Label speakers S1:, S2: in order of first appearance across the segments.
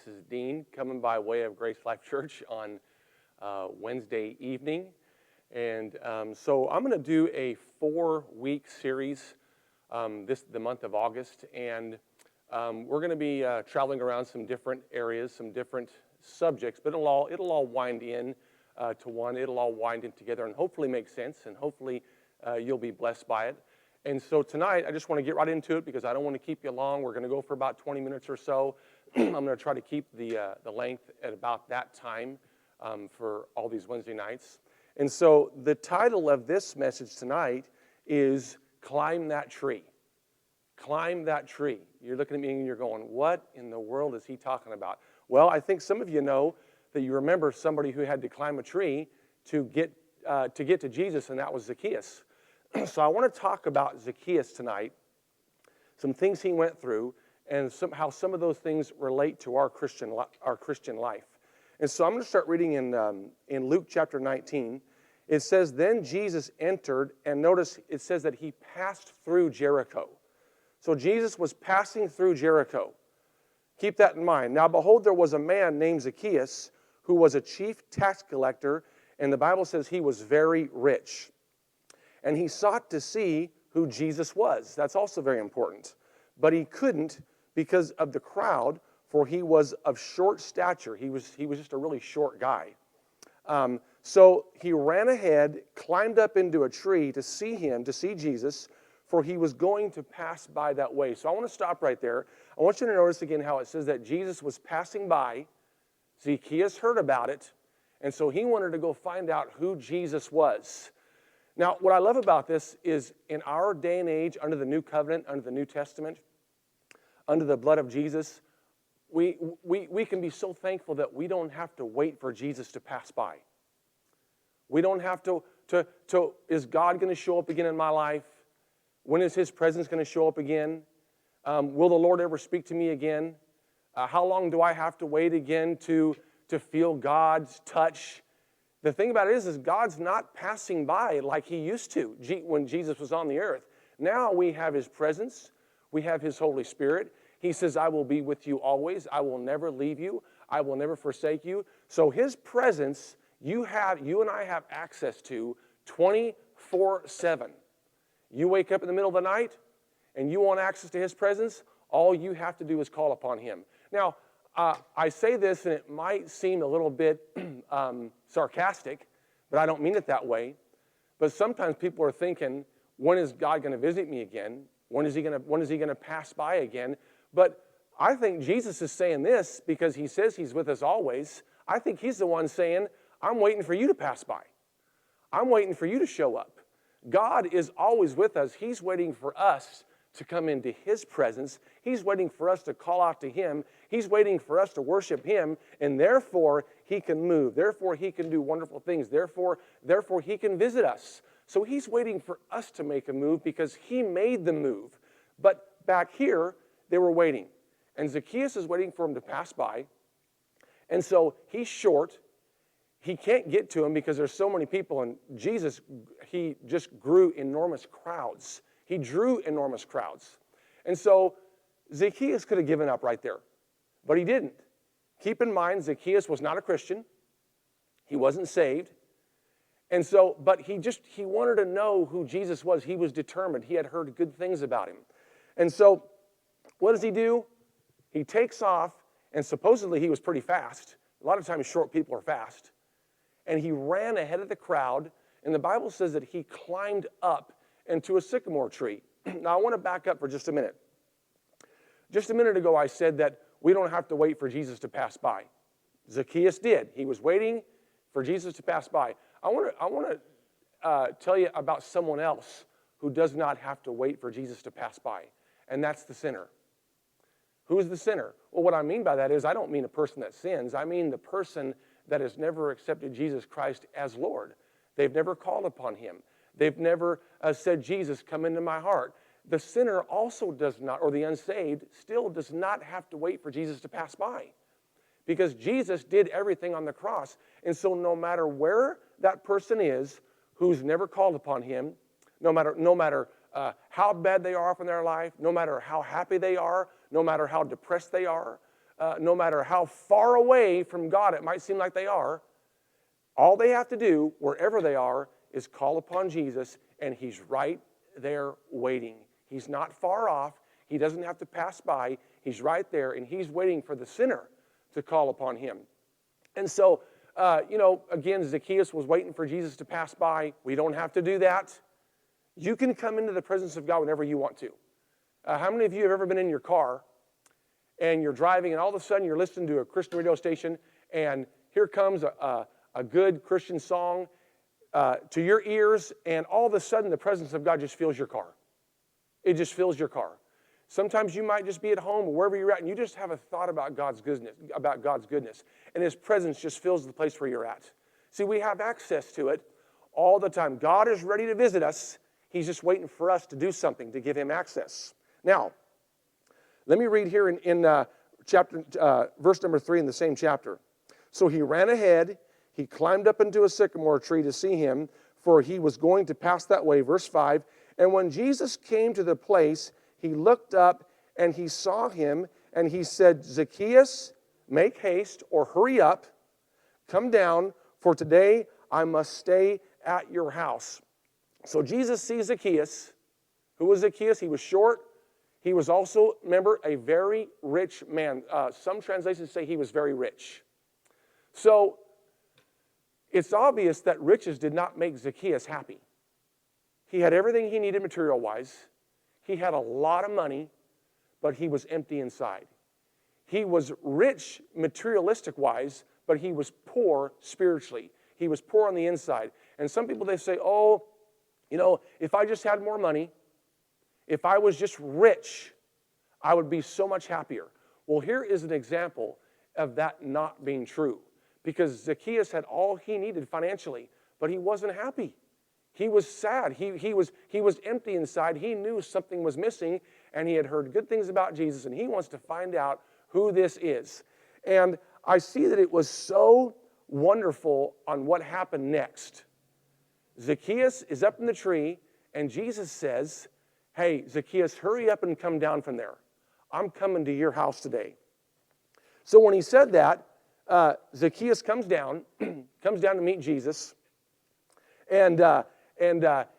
S1: This is Dean coming by way of Grace Life Church on Wednesday evening. And so I'm going to do a 4-week series the month of August. And we're going to be traveling around some different areas, some different subjects. But it'll all wind in to one. It'll all wind in together and hopefully make sense. And hopefully you'll be blessed by it. And so tonight, I just want to get right into it because I don't want to keep you long. We're going to go for about 20 minutes or so. I'm going to try to keep the length at about that time for all these Wednesday nights. And so the title of this message tonight is Climb That Tree. Climb that tree. You're looking at me and you're going, what in the world is he talking about? Well, I think some of you know that you remember somebody who had to climb a tree to get to Jesus, and that was Zacchaeus. So I want to talk about Zacchaeus tonight, some things he went through, and how some of those things relate to our Christian life. And so I'm going to start reading in Luke chapter 19. It says, then Jesus entered, and notice it says that he passed through Jericho. So Jesus was passing through Jericho. Keep that in mind. Now behold, there was a man named Zacchaeus who was a chief tax collector, and the Bible says he was very rich. And he sought to see who Jesus was. That's also very important. But he couldn't because of the crowd, for he was of short stature. He was just a really short guy. So he ran ahead, climbed up into a tree to see Jesus, for he was going to pass by that way. So I want to stop right there. I want you to notice again how it says that Jesus was passing by. Zacchaeus heard about it, and so he wanted to go find out who Jesus was. Now, what I love about this is in our day and age, under the New Covenant, under the New Testament, under the blood of Jesus, we can be so thankful that we don't have to wait for Jesus to pass by. We don't have to is God going to show up again in my life? When is His presence going to show up again? Will the Lord ever speak to me again? How long do I have to wait again to feel God's touch? The thing about it is God's not passing by like He used to when Jesus was on the earth. Now we have His presence. We have His Holy Spirit. He says, I will be with you always. I will never leave you. I will never forsake you. So His presence, you and I have access to 24/7. You wake up in the middle of the night and you want access to His presence, all you have to do is call upon Him. Now, I say this and it might seem a little bit sarcastic, but I don't mean it that way. But sometimes people are thinking, when is God going to visit me again? When is He going to pass by again? But I think Jesus is saying this because He says He's with us always. I think He's the one saying, I'm waiting for you to pass by. I'm waiting for you to show up. God is always with us. He's waiting for us to come into His presence. He's waiting for us to call out to Him. He's waiting for us to worship Him, and therefore He can move. Therefore He can do wonderful things. Therefore He can visit us. So He's waiting for us to make a move because He made the move. But back here, they were waiting. And Zacchaeus is waiting for him to pass by. And so he's short. He can't get to him because there's so many people, and Jesus, He just grew enormous crowds. He drew enormous crowds. And so Zacchaeus could have given up right there, but he didn't. Keep in mind, Zacchaeus was not a Christian. He wasn't saved. And so, but he wanted to know who Jesus was. He was determined. He had heard good things about Him. And so what does he do? He takes off, and supposedly he was pretty fast. A lot of times short people are fast. And he ran ahead of the crowd, and the Bible says that he climbed up into a sycamore tree. Now, I want to back up for just a minute. Just a minute ago, I said that we don't have to wait for Jesus to pass by. Zacchaeus did. He was waiting for Jesus to pass by. I want to tell you about someone else who does not have to wait for Jesus to pass by, and that's the sinner. Who is the sinner? Well, what I mean by that is I don't mean a person that sins. I mean the person that has never accepted Jesus Christ as Lord. They've never called upon Him. They've never said, Jesus, come into my heart. The sinner also does not, or the unsaved, still does not have to wait for Jesus to pass by. Because Jesus did everything on the cross. And so no matter where that person is who's never called upon Him, no matter how bad they are off in their life, no matter how happy they are, no matter how depressed they are, no matter how far away from God it might seem like they are, all they have to do, wherever they are, is call upon Jesus, and he's right there waiting. He's not far off. He doesn't have to pass by. He's right there, and he's waiting for the sinner to call upon him. And so, again, Zacchaeus was waiting for Jesus to pass by. We don't have to do that. You can come into the presence of God whenever you want to. How many of you have ever been in your car, and you're driving, and all of a sudden you're listening to a Christian radio station, and here comes a good Christian song to your ears, and all of a sudden the presence of God just fills your car. It just fills your car. Sometimes you might just be at home or wherever you're at, and you just have a thought about God's goodness, and his presence just fills the place where you're at. See, we have access to it all the time. God is ready to visit us. He's just waiting for us to do something to give him access. Now, let me read here in verse number 3 in the same chapter. So he ran ahead. He climbed up into a sycamore tree to see him, for he was going to pass that way. Verse 5, and when Jesus came to the place, he looked up and he saw him, and he said, Zacchaeus, make haste or hurry up, come down, for today I must stay at your house. So Jesus sees Zacchaeus. Who was Zacchaeus? He was short. He was also, remember, a very rich man. Some translations say he was very rich. So it's obvious that riches did not make Zacchaeus happy. He had everything he needed material-wise. He had a lot of money, but he was empty inside. He was rich materialistic-wise, but he was poor spiritually. He was poor on the inside. And some people, they say, if I just had more money, if I was just rich, I would be so much happier. Well, here is an example of that not being true. Because Zacchaeus had all he needed financially, but he wasn't happy. He was sad. He was empty inside. He knew something was missing, and he had heard good things about Jesus, and he wants to find out who this is. And I see that it was so wonderful on what happened next. Zacchaeus is up in the tree, and Jesus says, hey, Zacchaeus, hurry up and come down from there. I'm coming to your house today. So when he said that, Zacchaeus comes down to meet Jesus, and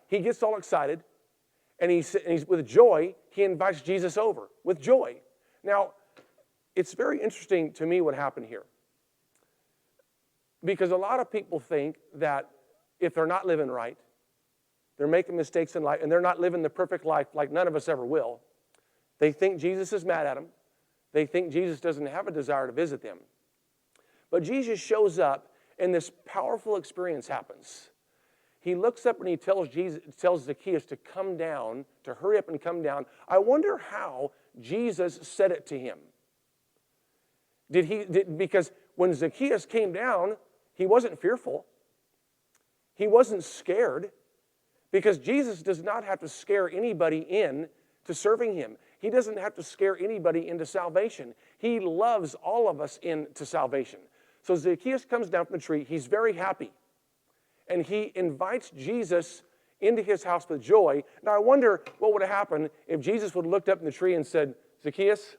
S1: he gets all excited, and he's with joy, he invites Jesus over with joy. Now, it's very interesting to me what happened here, because a lot of people think that if they're not living right, they're making mistakes in life, and they're not living the perfect life like none of us ever will, they think Jesus is mad at them. They think Jesus doesn't have a desire to visit them. But Jesus shows up, and this powerful experience happens. He looks up and he tells Zacchaeus to come down, to hurry up and come down. I wonder how Jesus said it to him. Because when Zacchaeus came down, he wasn't fearful. He wasn't scared, because Jesus does not have to scare anybody in to serving him. He doesn't have to scare anybody into salvation. He loves all of us into salvation. So Zacchaeus comes down from the tree. He's very happy. And he invites Jesus into his house with joy. Now, I wonder what would have happened if Jesus would have looked up in the tree and said, Zacchaeus,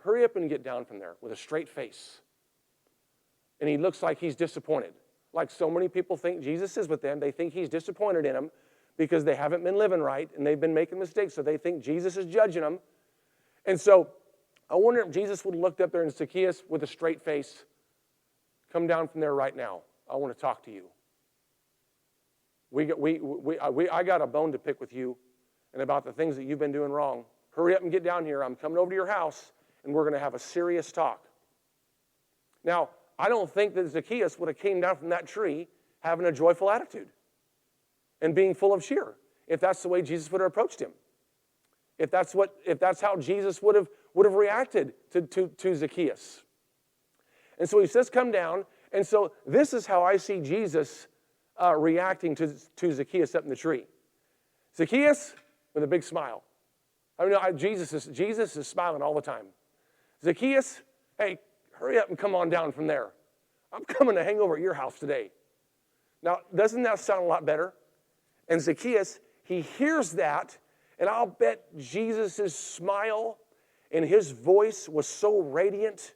S1: hurry up and get down from there with a straight face. And he looks like he's disappointed. Like so many people think Jesus is with them. They think he's disappointed in them because they haven't been living right and they've been making mistakes. So they think Jesus is judging them. And so I wonder if Jesus would have looked up there and Zacchaeus with a straight face, come down from there right now. I want to talk to you. I got a bone to pick with you and about the things that you've been doing wrong. Hurry up and get down here. I'm coming over to your house, and we're going to have a serious talk. Now, I don't think that Zacchaeus would have came down from that tree having a joyful attitude and being full of cheer if that's the way Jesus would have approached him. If that's how Jesus would have reacted to Zacchaeus. And so he says, come down. And so this is how I see Jesus reacting to Zacchaeus up in the tree. Zacchaeus, with a big smile. I mean, Jesus is smiling all the time. Zacchaeus, hey, hurry up and come on down from there. I'm coming to hang over at your house today. Now, doesn't that sound a lot better? And Zacchaeus, he hears that, and I'll bet Jesus' smile and his voice was so radiant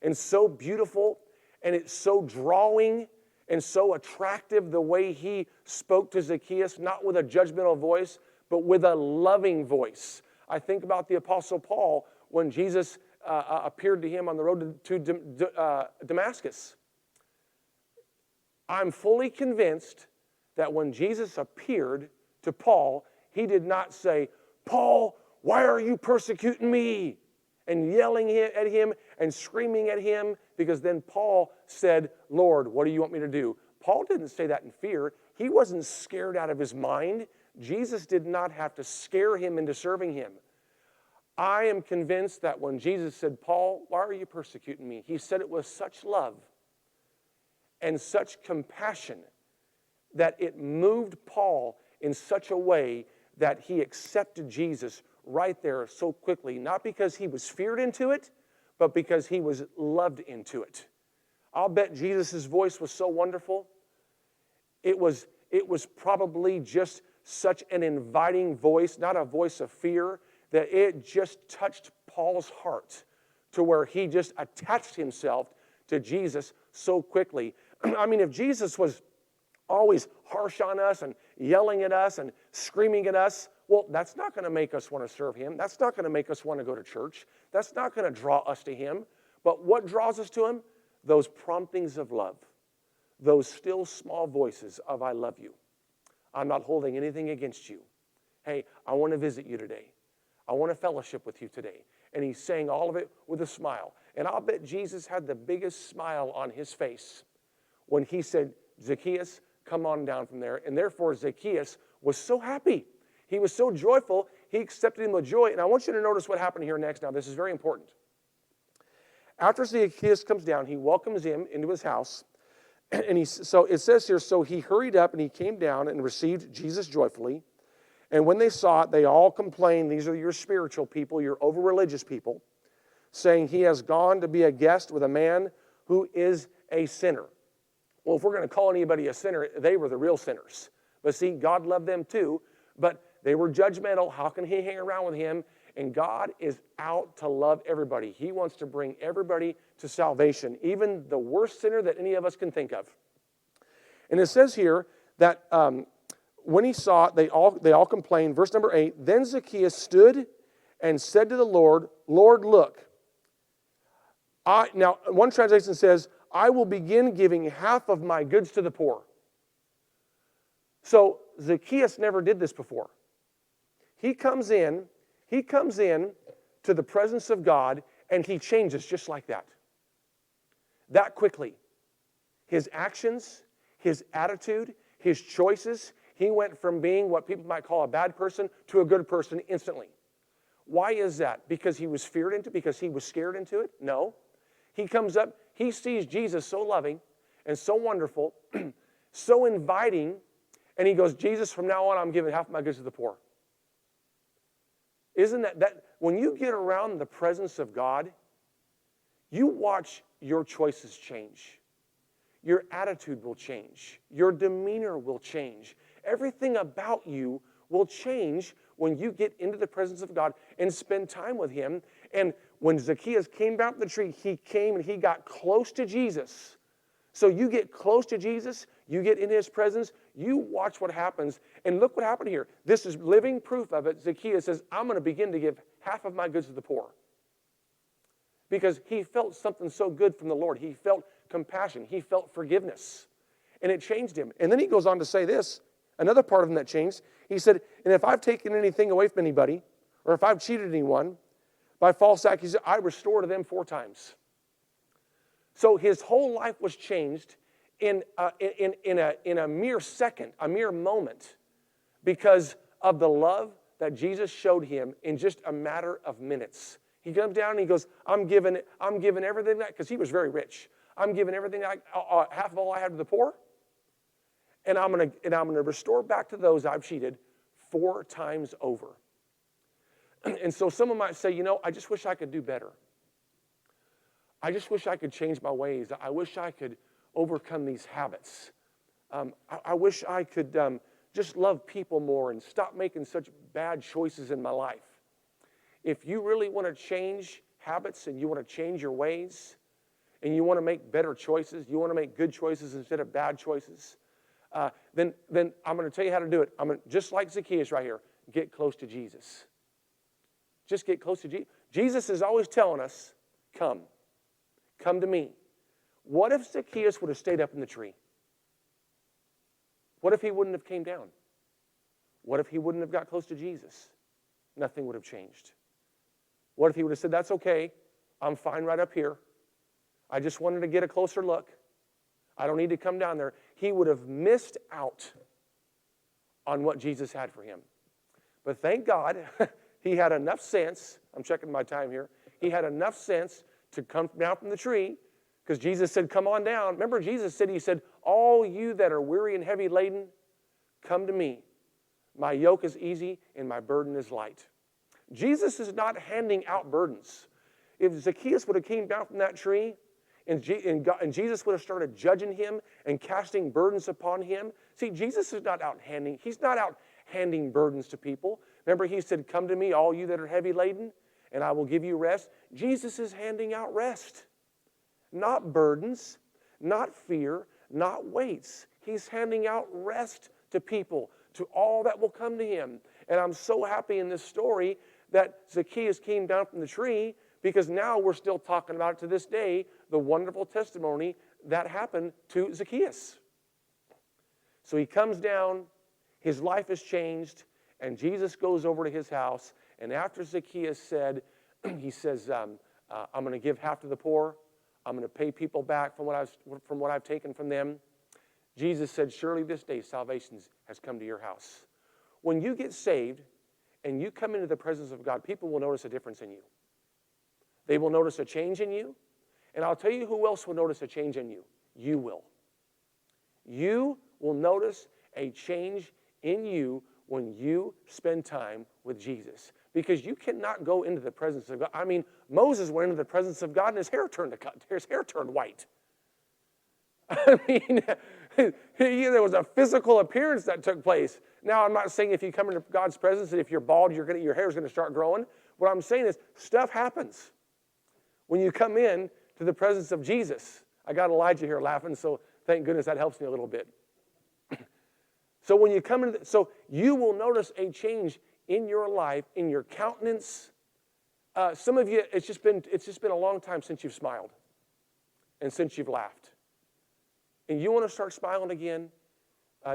S1: and so beautiful, and it's so drawing and so attractive the way he spoke to Zacchaeus, not with a judgmental voice, but with a loving voice. I think about the Apostle Paul when Jesus appeared to him on the road to Damascus. I'm fully convinced that when Jesus appeared to Paul, he did not say, "Paul, why are you persecuting me?" and yelling at him and screaming at him, because then Paul said, "Lord, what do you want me to do?" Paul didn't say that in fear. He wasn't scared out of his mind. Jesus did not have to scare him into serving him. I am convinced that when Jesus said, "Paul, why are you persecuting me?" he said it with such love and such compassion that it moved Paul in such a way that he accepted Jesus right there so quickly, not because he was feared into it, but because he was loved into it. I'll bet Jesus' voice was so wonderful. It was probably just such an inviting voice, not a voice of fear, that it just touched Paul's heart to where he just attached himself to Jesus so quickly. I mean, if Jesus was always harsh on us and yelling at us and screaming at us, well, that's not going to make us want to serve him. That's not going to make us want to go to church. That's not going to draw us to him. But what draws us to him? Those promptings of love. Those still small voices of "I love you. I'm not holding anything against you. Hey, I want to visit you today. I want to fellowship with you today." And he's saying all of it with a smile. And I'll bet Jesus had the biggest smile on his face when he said, "Zacchaeus, come on down from there." And therefore, Zacchaeus was so happy. He was so joyful, he accepted him with joy. And I want you to notice what happened here next. Now, this is very important. After Zacchaeus comes down, he welcomes him into his house. And so it says here, so he hurried up and he came down and received Jesus joyfully. And when they saw it, they all complained. These are your spiritual people, your over-religious people, saying, "He has gone to be a guest with a man who is a sinner." Well, if we're going to call anybody a sinner, they were the real sinners. But see, God loved them too, but they were judgmental. How can he hang around with him? And God is out to love everybody. He wants to bring everybody to salvation, even the worst sinner that any of us can think of. And it says here that when he saw it, they all complained. Verse number 8, then Zacchaeus stood and said to the Lord, "Lord, look." Now, one translation says, "I will begin giving half of my goods to the poor." So Zacchaeus never did this before. He comes in to the presence of God, and he changes just like that. That quickly. His actions, his attitude, his choices, he went from being what people might call a bad person to a good person instantly. Why is that? Because he was feared into it? Because he was scared into it? No. He comes up, he sees Jesus so loving and so wonderful, so inviting, and he goes, "Jesus, from now on, I'm giving half my goods to the poor." Isn't that when you get around the presence of God, you watch your choices change. Your attitude will change. Your demeanor will change. Everything about you will change when you get into the presence of God and spend time with him. And when Zacchaeus came down from the tree, he came and he got close to Jesus. So you get close to Jesus, you get in his presence, you watch what happens, and look what happened here. This is living proof of it. Zacchaeus says, "I'm going to begin to give half of my goods to the poor." Because he felt something so good from the Lord. He felt compassion. He felt forgiveness. And it changed him. And then he goes on to say this, another part of him that changed. He said, "And if I've taken anything away from anybody, or if I've cheated anyone by false accusation, I restore to them 4 times. So his whole life was changed in a mere second, a mere moment, because of the love that Jesus showed him in just a matter of minutes. He comes down and he goes, I'm giving everything that," because he was very rich. "I'm giving everything, half of all I have to the poor, and I'm going to restore back to those I've cheated 4 times over." And so someone might say, I just wish I could do better. I just wish I could change my ways. I wish I could overcome these habits. I wish I could just love people more and stop making such bad choices in my life. If you really want to change habits and you want to change your ways, and you want to make better choices, you want to make good choices instead of bad choices, then I'm going to tell you how to do it. Just like Zacchaeus right here, get close to Jesus. Just get close to Jesus. Jesus is always telling us, come to me. What if Zacchaeus would have stayed up in the tree? What if he wouldn't have came down? What if he wouldn't have got close to Jesus? Nothing would have changed. What if he would have said, that's okay, I'm fine right up here. I just wanted to get a closer look. I don't need to come down there. He would have missed out on what Jesus had for him. But thank God, he had enough sense, I'm checking my time here, he had enough sense to come down from the tree, because Jesus said, come on down. Remember, Jesus said, he said, all you that are weary and heavy laden, come to me. My yoke is easy and my burden is light. Jesus is not handing out burdens. If Zacchaeus would have came down from that tree and Jesus would have started judging him and casting burdens upon him, see, Jesus is not out handing burdens to people. Remember, he said, come to me, all you that are heavy laden, and I will give you rest. Jesus is handing out rest. Not burdens, not fear, not weights. He's handing out rest to people, to all that will come to him. And I'm so happy in this story that Zacchaeus came down from the tree, because now we're still talking about it to this day, the wonderful testimony that happened to Zacchaeus. So he comes down, his life is changed, and Jesus goes over to his house, and after Zacchaeus said, he says, I'm going to give half to the poor, I'm going to pay people back from what I've taken from them. Jesus said, surely this day salvation has come to your house. When you get saved and you come into the presence of God, people will notice a difference in you. They will notice a change in you. And I'll tell you who else will notice a change in you. You will. You will notice a change in you when you spend time with Jesus. Because you cannot go into the presence of God. I mean, Moses went into the presence of God and his hair turned white. I mean, there was a physical appearance that took place. Now, I'm not saying if you come into God's presence and if you're bald, your hair is going to start growing. What I'm saying is stuff happens when you come in to the presence of Jesus. I got Elijah here laughing, so thank goodness that helps me a little bit. So when you come into, so you will notice a change in your life, in your countenance. Some of you, it's just been a long time since you've smiled and since you've laughed. And you want to start smiling again,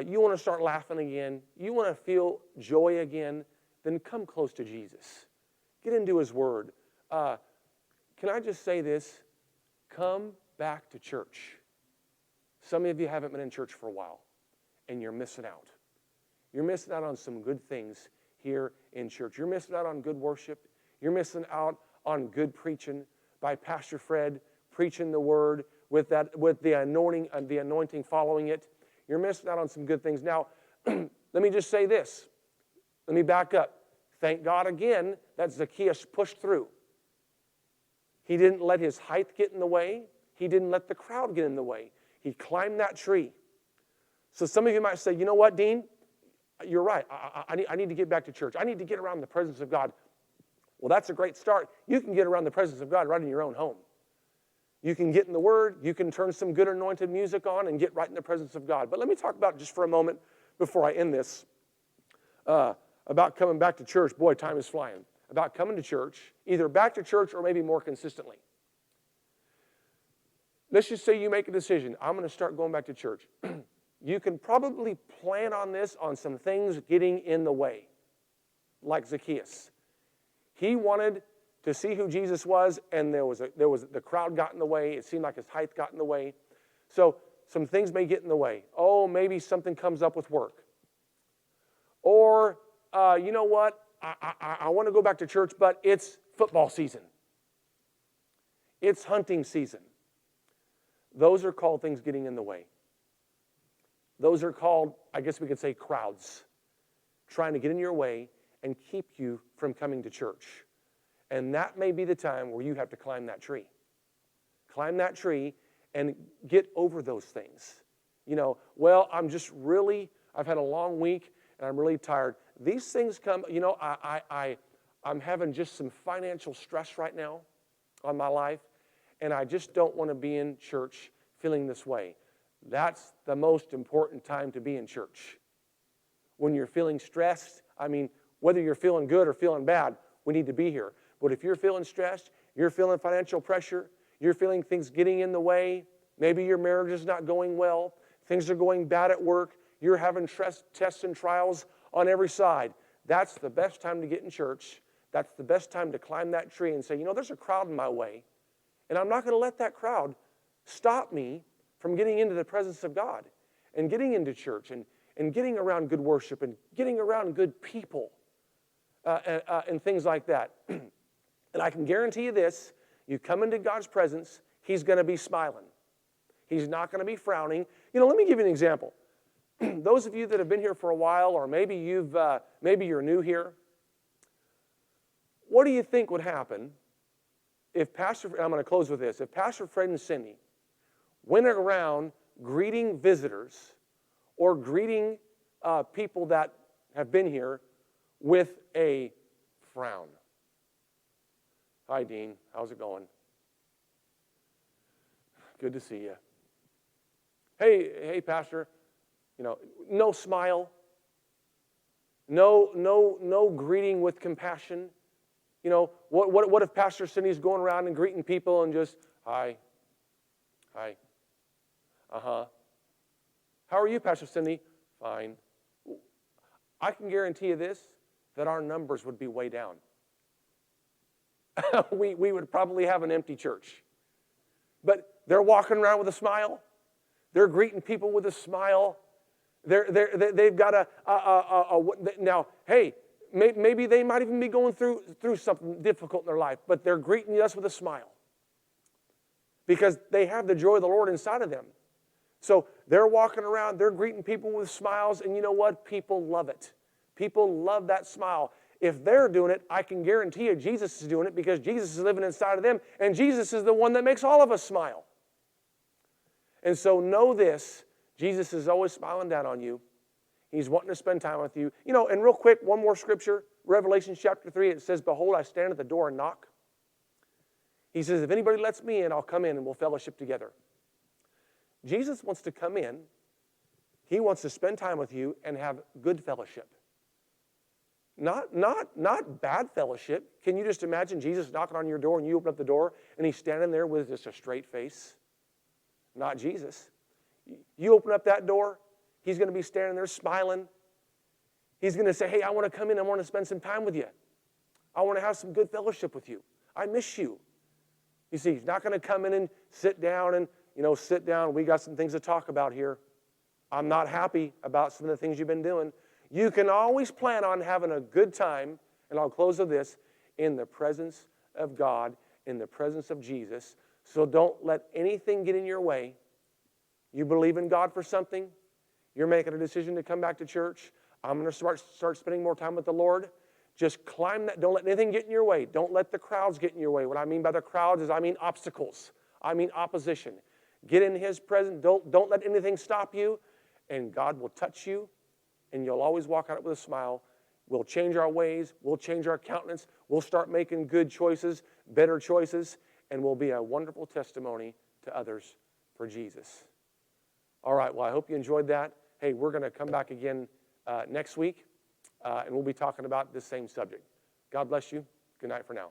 S1: you want to start laughing again, you want to feel joy again, then come close to Jesus. Get into his word. Can I just say this? Come back to church. Some of you haven't been in church for a while, and you're missing out. You're missing out on some good things here in church. You're missing out on good worship. You're missing out on good preaching by Pastor Fred, preaching the word with the anointing following it. You're missing out on some good things. Now, let me just say this. Let me back up. Thank God again that Zacchaeus pushed through. He didn't let his height get in the way. He didn't let the crowd get in the way. He climbed that tree. So some of you might say, you know what, Dean? You're right. I need to get back to church. I need to get around the presence of God. Well, that's a great start. You can get around the presence of God right in your own home. You can get in the Word. You can turn some good anointed music on and get right in the presence of God. But let me talk about just for a moment before I end this about coming back to church. Boy, time is flying. About coming to church, either back to church or maybe more consistently. Let's just say you make a decision. I'm going to start going back to church. You can probably plan on this on some things getting in the way, like Zacchaeus. He wanted to see who Jesus was, and the crowd got in the way. It seemed like his height got in the way. So some things may get in the way. Oh, maybe something comes up with work. Or, you know what? I want to go back to church, but it's football season. It's hunting season. Those are called things getting in the way. Those are called, I guess we could say, crowds trying to get in your way and keep you from coming to church. And that may be the time where you have to climb that tree. Climb that tree and get over those things. You know, well, I've had a long week and I'm really tired. These things come, you know, I'm having just some financial stress right now on my life. and I just don't want to be in church feeling this way. That's the most important time to be in church. When you're feeling stressed, whether you're feeling good or feeling bad, we need to be here. But if you're feeling stressed, you're feeling financial pressure, you're feeling things getting in the way, maybe your marriage is not going well, things are going bad at work, you're having tests and trials on every side, that's the best time to get in church. That's the best time to climb that tree and say, there's a crowd in my way, and I'm not going to let that crowd stop me from getting into the presence of God and getting into church and getting around good worship and getting around good people and things like that. And I can guarantee you this, you come into God's presence, He's going to be smiling. He's not going to be frowning. Let me give you an example. Those of you that have been here for a while, or maybe you're new here, what do you think would happen if I'm going to close with this, if Pastor Fred and Cindy went around greeting visitors or greeting people that have been here with a frown? Hi, Dean. How's it going? Good to see you. Hey, Pastor. No smile. No greeting with compassion. What if Pastor Cindy's going around and greeting people and just, hi. Uh-huh. How are you, Pastor Cindy? Fine. I can guarantee you this, that our numbers would be way down. we would probably have an empty church. But they're walking around with a smile. They're greeting people with a smile. They've got now, hey, maybe they might even be going through something difficult in their life, but they're greeting us with a smile because they have the joy of the Lord inside of them. So they're walking around, they're greeting people with smiles, and you know what? People love it. People love that smile. If they're doing it, I can guarantee you Jesus is doing it because Jesus is living inside of them, and Jesus is the one that makes all of us smile. And so know this, Jesus is always smiling down on you. He's wanting to spend time with you. And real quick, one more scripture, Revelation chapter 3, it says, behold, I stand at the door and knock. He says, if anybody lets me in, I'll come in and we'll fellowship together. Jesus wants to come in. He wants to spend time with you and have good fellowship. Not bad fellowship. Can you just imagine Jesus knocking on your door and you open up the door and he's standing there with just a straight face? Not Jesus. You open up that door, he's going to be standing there smiling. He's going to say, hey, I want to come in. I want to spend some time with you. I want to have some good fellowship with you. I miss you. You see, he's not going to come in and sit down and, sit down. We got some things to talk about here. I'm not happy about some of the things you've been doing. You can always plan on having a good time, and I'll close with this, in the presence of God, in the presence of Jesus. So don't let anything get in your way. You believe in God for something. You're making a decision to come back to church. I'm going to start spending more time with the Lord. Just climb that. Don't let anything get in your way. Don't let the crowds get in your way. What I mean by the crowds is obstacles. I mean opposition. Get in His presence. Don't let anything stop you, and God will touch you, and you'll always walk out with a smile. We'll change our ways. We'll change our countenance. We'll start making good choices, better choices, and we'll be a wonderful testimony to others for Jesus. All right, well, I hope you enjoyed that. Hey, we're going to come back again next week, and we'll be talking about this same subject. God bless you. Good night for now.